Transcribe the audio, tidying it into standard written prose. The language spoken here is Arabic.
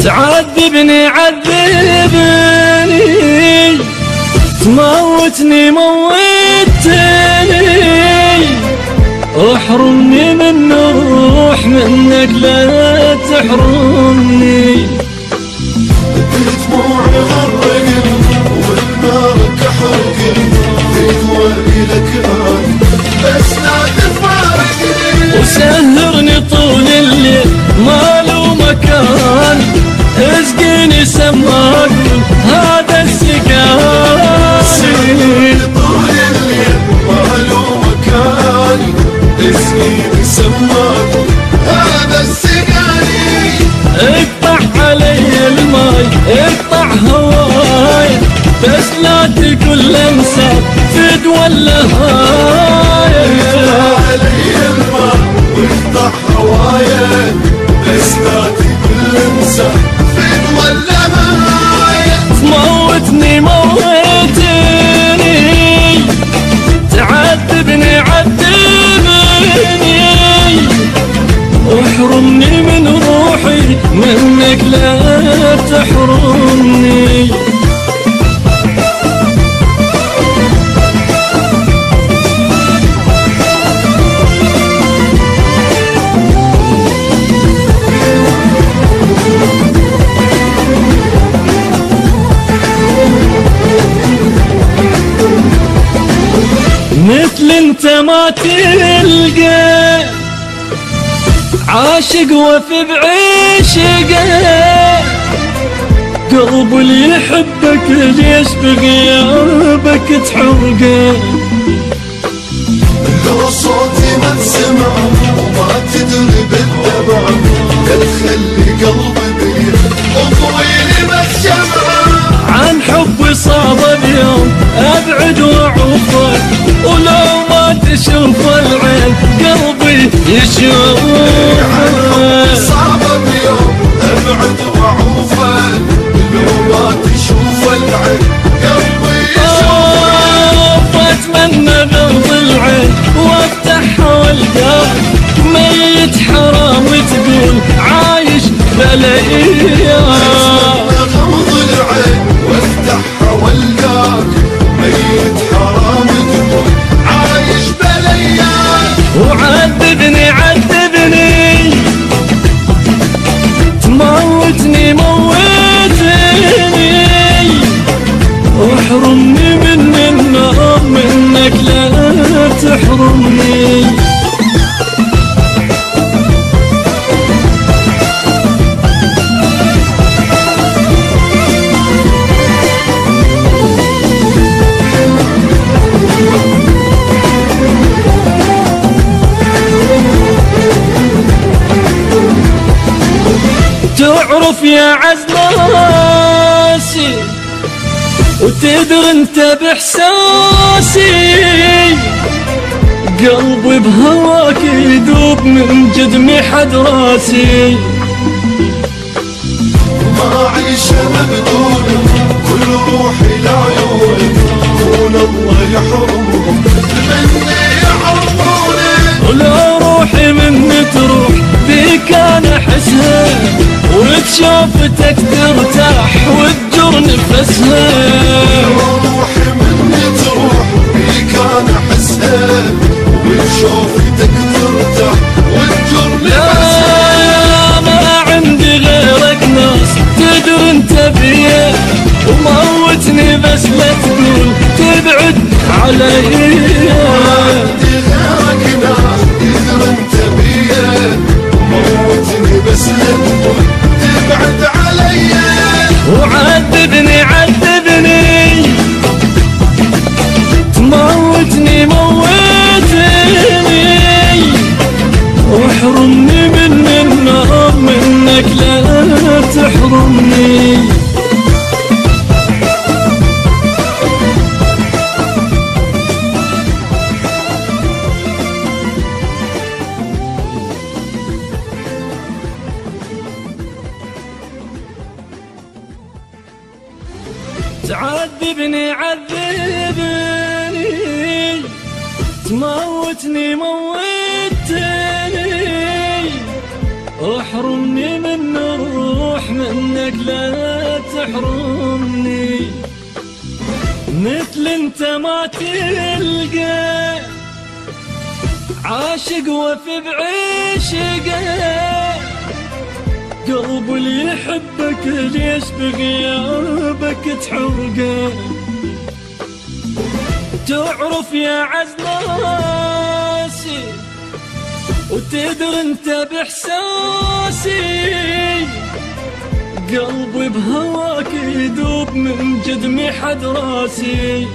تعذبني عذبني، تموتني موتني، احرمني من روح منك لا تحرمني. دموعي غرقني والنار تحرقني، تقوى لك بس لا تفارقني. وسهرني طول الليل ما له مكان، اسقيني سماك هذا السقاي. سهرني طول الليل ما له مكان، اسقيني سماك هذا السقاي. اقطع علي الماي اقطع هواي، بس لا تكون لمسة فدوى اللهاي. اقطع علي الماي واقطع هواي، بس لا تكون لمسة فدوى اللهاي. تموتني موتني، تعذبني عذبني، واحرمني من روحي منك لا تحرمني. مثل انت ما تلقى عاشق وفي بعشقه، قلب اللي يحبك ليش بغيابك تحرقه. لو صوتي ما تسمع وما تدري بالدمع، تخلي قلبي بيه وطويلي بس شمعة. عن حبي صعب اليوم ابعد واعوفك، ولو ما تشوف العين قلبي يشوفك. صعب اليوم ابعد واعوفك، لو ما تشوف العين قلبي يشوفك. واتمنى بغض العين وافتحها والقاك ميت حرام تقول عايش بالايام. غمض العين وافتحها والقاك ميت حرام تقول عايش بالايام. وعذبني عذبني، تموتني موتني، واحرمني من النار منك لا تحرمني. تعرف يا عز ناسي وتدري انت باحساسي، قلبي بهواك يذوب من جدمي حد راسي. ما اعيش بدونك، كل روحي لعيونك، كون الله يحرمك مني يحرمونك. ولو روحي مني تروح بيك انا احسها، وتشوفتك ترتاح وتجر نفسها. روحي مني تروح بيك انا احسها، وتشوفتك ترتاح وتجر نفسها. ما عندي غيرك ناس تدري انت بيا، وموتني بس لا تقول تبعد علي. عندي غيرك ناس تدري انت بيا، وموتني بس لا تقول تبعد علي. وعذبني عذبني، تموتني موتني، واحرمني من النار منك لا تحرمني. عذبني عذبني تموتني موتني احرمني من الروح منك لا تحرمني مثل انت ما تلقى عاشق وفي بعشقه قلب اللي يحبك ليش بغيابك تحرقه تعرف يا عز ناسي وتدري انت باحساسي قلبي بهواك يذوب من جدمي حد راسي